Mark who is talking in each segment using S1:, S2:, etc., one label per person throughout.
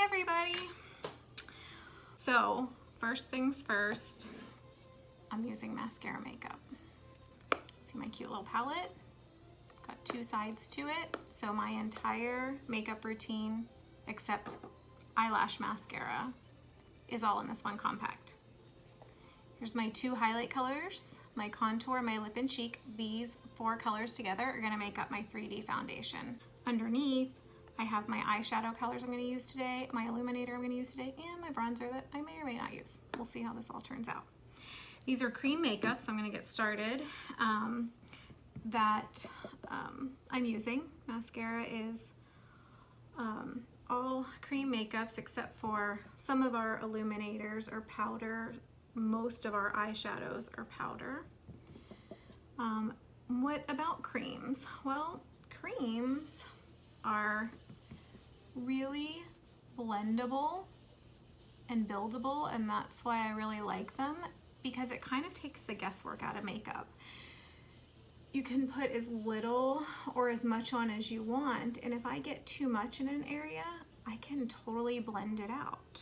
S1: everybody. So first things first, I'm using mascara makeup. See my cute little palette? Got two sides to it. So my entire makeup routine, except eyelash mascara, is all in this one compact. Here's my two highlight colors, my contour, my lip and cheek. These four colors together are gonna make up my 3D foundation. Underneath, I have my eyeshadow colors I'm gonna use today, my illuminator I'm gonna use today, and my bronzer that I may or may not use. We'll see how this all turns out. These are cream makeup, so I'm gonna get started. I'm using. Mascara is all cream makeups except for some of our illuminators are powder. Most of our eyeshadows are powder. What about creams? Well, creams are really blendable and buildable, and that's why I really like them, because it kind of takes the guesswork out of makeup. You can put as little or as much on as you want, and if I get too much in an area, I can totally blend it out.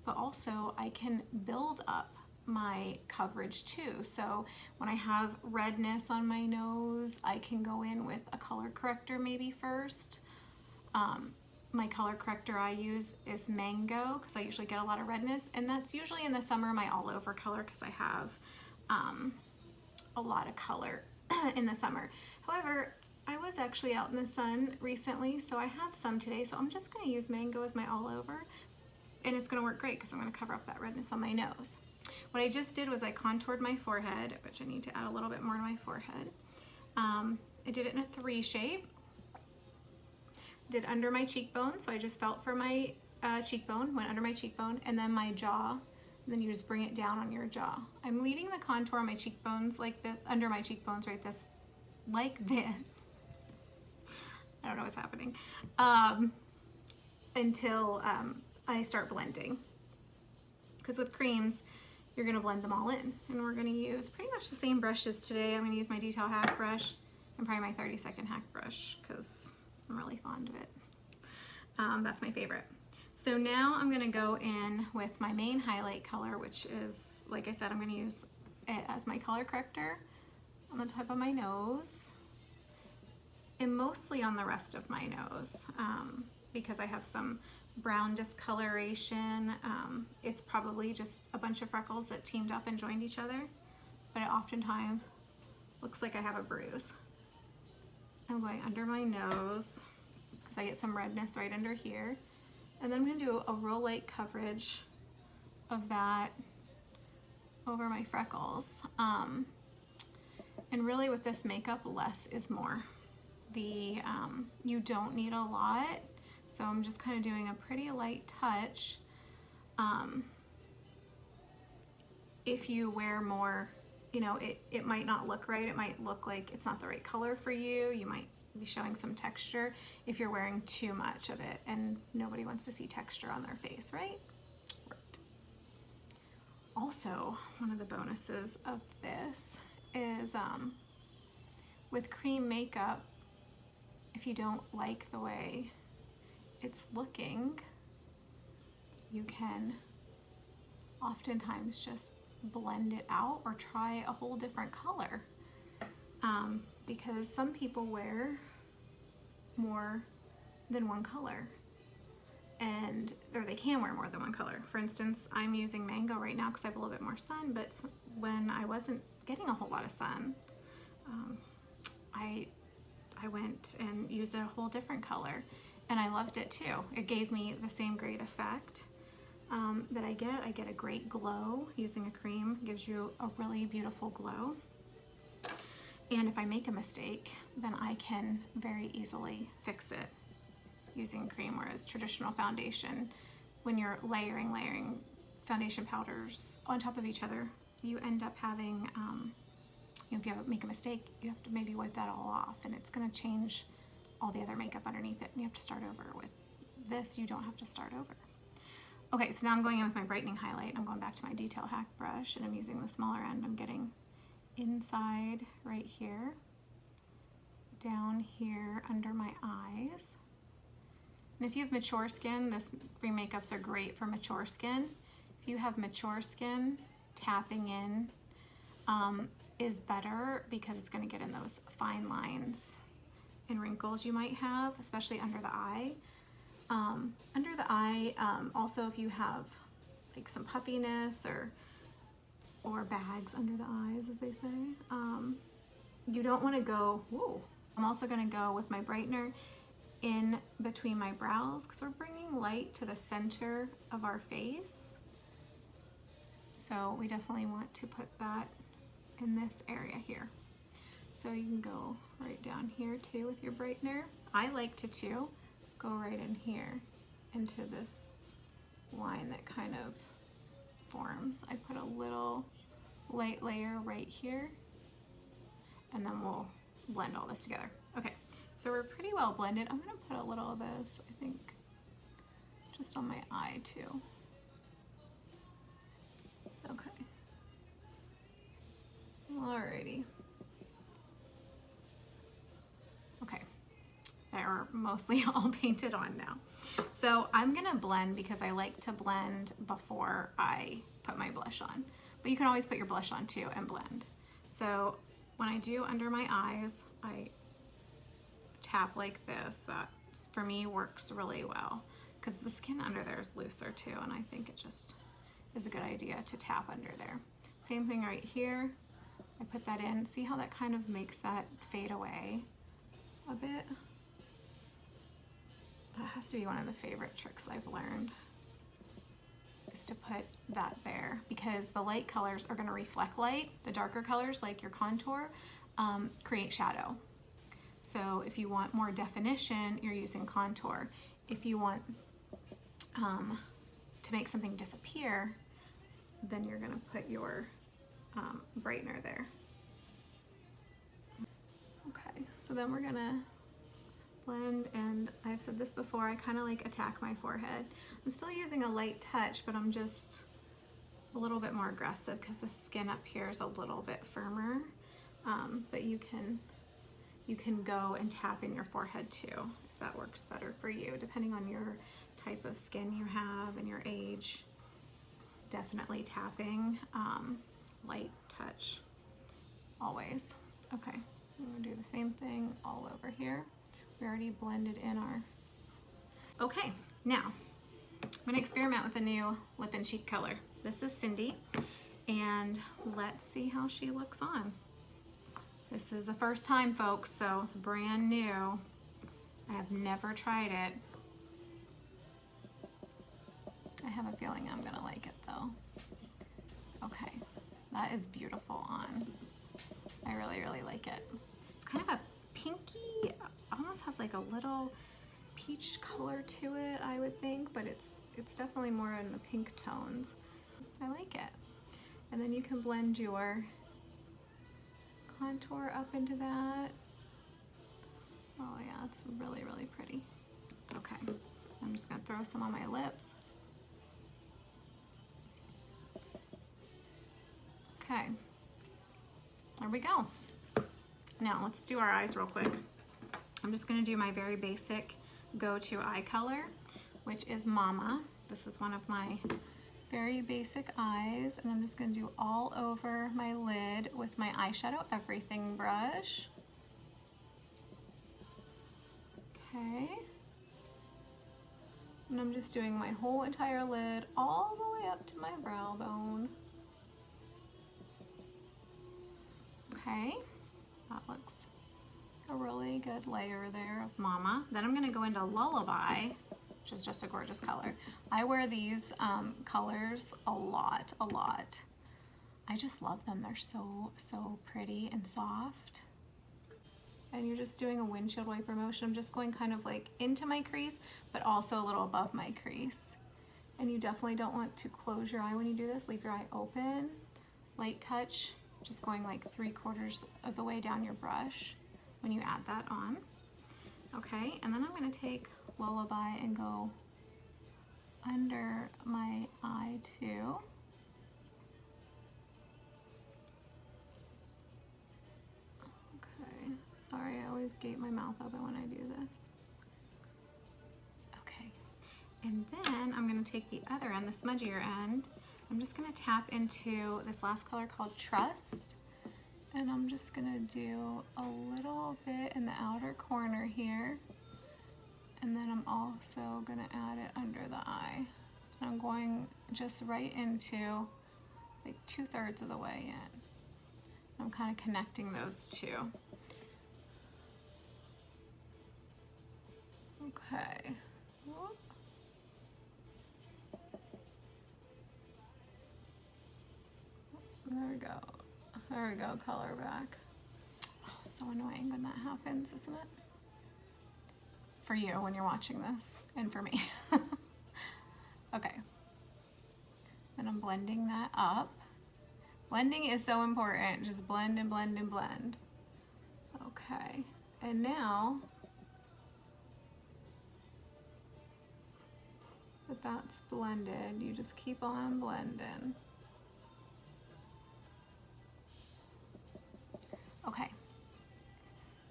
S1: But also I can build up my coverage too. So when I have redness on my nose, I can go in with a color corrector maybe first. My color corrector I use is Mango because I usually get a lot of redness, and that's usually in the summer my all over color because I have a lot of color in the summer. However, I was actually out in the sun recently, so I have some today, so I'm just going to use Mango as my all over, and it's going to work great because I'm going to cover up that redness on my nose. What I just did was I contoured my forehead, which I need to add a little bit more to my forehead. I did it in a 3 shape. Did under my cheekbone, so I just felt for my cheekbone, went under my cheekbone, and then my jaw, and then you just bring it down on your jaw. I'm leaving the contour on my cheekbones like this, under my cheekbones like this. I don't know what's happening. Until I start blending. Because with creams, you're gonna blend them all in. And we're gonna use pretty much the same brushes today. I'm gonna use my Detail Hack brush and probably my 30-second hack brush because I'm really fond of it. That's my favorite. So now I'm gonna go in with my main highlight color, which is, like I said, I'm gonna use it as my color corrector on the top of my nose and mostly on the rest of my nose because I have some brown discoloration. It's probably just a bunch of freckles that teamed up and joined each other, but it oftentimes looks like I have a bruise. I'm going under my nose because I get some redness right under here. And then I'm gonna do a real light coverage of that over my freckles. And really with this makeup, less is more. You don't need a lot, so I'm just kind of doing a pretty light touch. If you wear more, you know, it might not look right. It might look like it's not the right color for you. You might be showing some texture if you're wearing too much of it, and nobody wants to see texture on their face, right? Right. Also, one of the bonuses of this is with cream makeup, if you don't like the way it's looking, you can oftentimes just blend it out or try a whole different color. Because some people wear more than one color, or they can wear more than one color. For instance, I'm using Mango right now because I have a little bit more sun, but when I wasn't getting a whole lot of sun, I went and used a whole different color, and I loved it too. It gave me the same great effect that I get. I get a great glow. Using a cream gives you a really beautiful glow. And if I make a mistake, then I can very easily fix it using cream, whereas traditional foundation, when you're layering foundation powders on top of each other, you end up having, if you make a mistake, you have to maybe wipe that all off, and it's gonna change all the other makeup underneath it, and you have to start over. With this, you don't have to start over. Okay, so now I'm going in with my brightening highlight. I'm going back to my Detail Hack brush, and I'm using the smaller end. I'm getting inside right here, down here under my eyes, And if you have mature skin, this makeups are great for mature skin. If you have mature skin, tapping in is better because it's going to get in those fine lines and wrinkles you might have, especially under the eye. Under the eye, also if you have like some puffiness or bags under the eyes, as they say, you don't want to go, whoa. I'm also going to go with my brightener in between my brows because we're bringing light to the center of our face. So we definitely want to put that in this area here. So you can go right down here too with your brightener. I like to too go right in here into this line that kind of forms. I put a little light layer right here and then we'll blend all this together. Okay, so we're pretty well blended. I'm gonna put a little of this, I think, just on my eye too. Okay. Alrighty. Okay, they're mostly all painted on now. So I'm gonna blend because I like to blend before I put my blush on. But you can always put your blush on too and blend. So when I do under my eyes, I tap like this. That for me works really well because the skin under there is looser too, and I think it just is a good idea to tap under there. Same thing right here. I put that in. See how that kind of makes that fade away a bit? That has to be one of the favorite tricks I've learned, is to put that there because the light colors are going to reflect light. The darker colors, like your contour, create shadow. So if you want more definition, you're using contour. If you want to make something disappear, then you're going to put your brightener there. Okay, so then we're going to blend, and I've said this before, I kind of like attack my forehead. I'm still using a light touch, but I'm just a little bit more aggressive because the skin up here is a little bit firmer. But you can go and tap in your forehead too, if that works better for you, depending on your type of skin you have and your age. Definitely tapping, light touch, always. Okay, I'm gonna do the same thing all over here. We already blended in our... Okay, now I'm gonna experiment with a new lip and cheek color. This is Cindy, and let's see how she looks on. This is the first time, folks, so it's brand new. I have never tried it. I have a feeling I'm gonna like it though. Okay, that is beautiful on. I really, really like it. It's kind of a pinky, almost has like a little peach color to it, I would think, but it's definitely more in the pink tones. I like it. And then you can blend your contour up into that. Oh yeah, it's really, really pretty. Okay, I'm just gonna throw some on my lips. Okay, there we go. Now let's do our eyes real quick. I'm just gonna do my very basic go-to eye color, which is Mama. This is one of my very basic eyes, and I'm just gonna do all over my lid with my eyeshadow everything brush. Okay. And I'm just doing my whole entire lid all the way up to my brow bone. Okay, that looks a really good layer there of Mama. Then I'm gonna go into Lullaby, which is just a gorgeous color. I wear these colors a lot. I just love them. They're so pretty and soft. And you're just doing a windshield wiper motion. I'm just going kind of like into my crease, but also a little above my crease. And you definitely don't want to close your eye when you do this. Leave your eye open, light touch, just going like 3/4 of the way down your brush when you add that on. Okay, and then I'm gonna take Lullaby and go under my eye too. Okay, sorry, I always gape my mouth open when I do this. Okay, And then I'm gonna take the other end, the smudgier end. I'm just gonna tap into this last color called Trust. And I'm just gonna do a little bit in the outer corner here. And then I'm also gonna add it under the eye. And I'm going just right into like 2/3 of the way in. I'm kind of connecting those two. Okay. Whoop. There we go. There we go, color back. Oh, so annoying when that happens, isn't it? For you when you're watching this, and for me. Okay. Then I'm blending that up. Blending is so important. Just blend and blend and blend. Okay. And now that that's blended, you just keep on blending. Okay.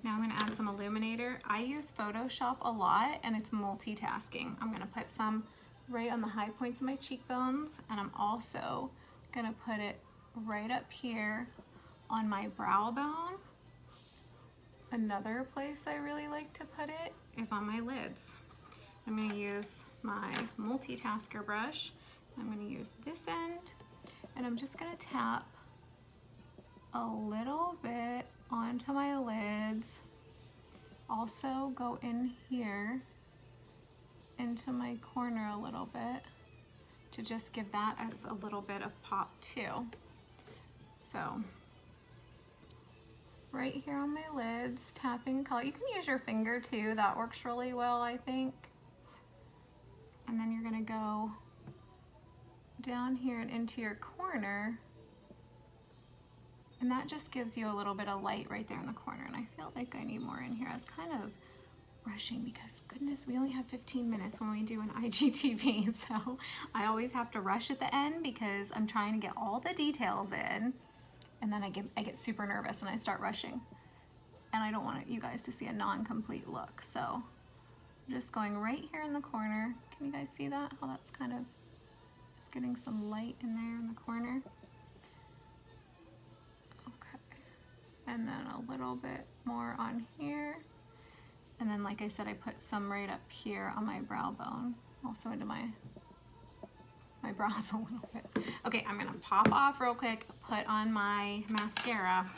S1: Now I'm gonna add some illuminator. I use Photoshop a lot and it's multitasking. I'm gonna put some right on the high points of my cheekbones, and I'm also gonna put it right up here on my brow bone. Another place I really like to put it is on my lids. I'm gonna use my multitasker brush. I'm gonna use this end, and I'm just gonna tap a little bit onto my lids. Also go in here into my corner a little bit to just give that us a little bit of pop too. So right here on my lids, tapping color. You can use your finger too, that works really well, I think. And then you're gonna go down here and into your corner, and that just gives you a little bit of light right there in the corner. And I feel like I need more in here. I was kind of rushing because goodness, we only have 15 minutes when we do an IGTV, so I always have to rush at the end because I'm trying to get all the details in, and then I get super nervous and I start rushing, and I don't want you guys to see a non-complete look. So I'm just going right here in the corner. Can you guys see that? How that's kind of just getting some light in there in the corner. Okay, and then a little bit more on here. And then, like I said, I put some right up here on my brow bone, also into my brows a little bit. Okay, I'm gonna pop off real quick, put on my mascara,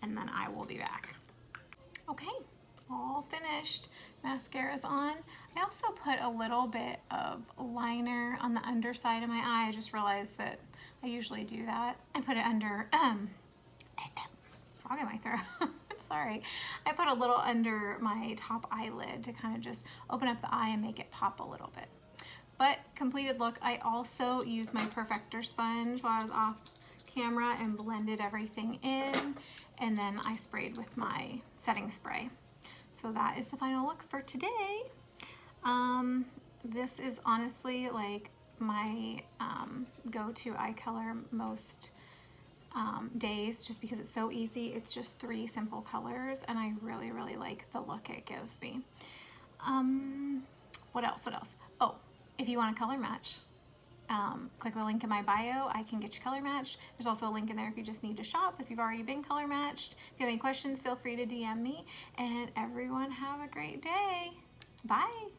S1: and then I will be back. Okay, all finished. Mascara's on. I also put a little bit of liner on the underside of my eye. I just realized that I usually do that. I put it under, frog in my throat. Sorry. I put a little under my top eyelid to kind of just open up the eye and make it pop a little bit. But completed look, I also used my perfector sponge while I was off camera and blended everything in, and then I sprayed with my setting spray. So that is the final look for today. This is honestly like my go-to eye color most days, just because it's so easy. It's just 3 simple colors, and I really, really like the look it gives me. What else? Oh, if you want a color match, click the link in my bio. I can get you color matched. There's also a link in there if you just need to shop, if you've already been color matched. If you have any questions, feel free to DM me, and everyone have a great day. Bye.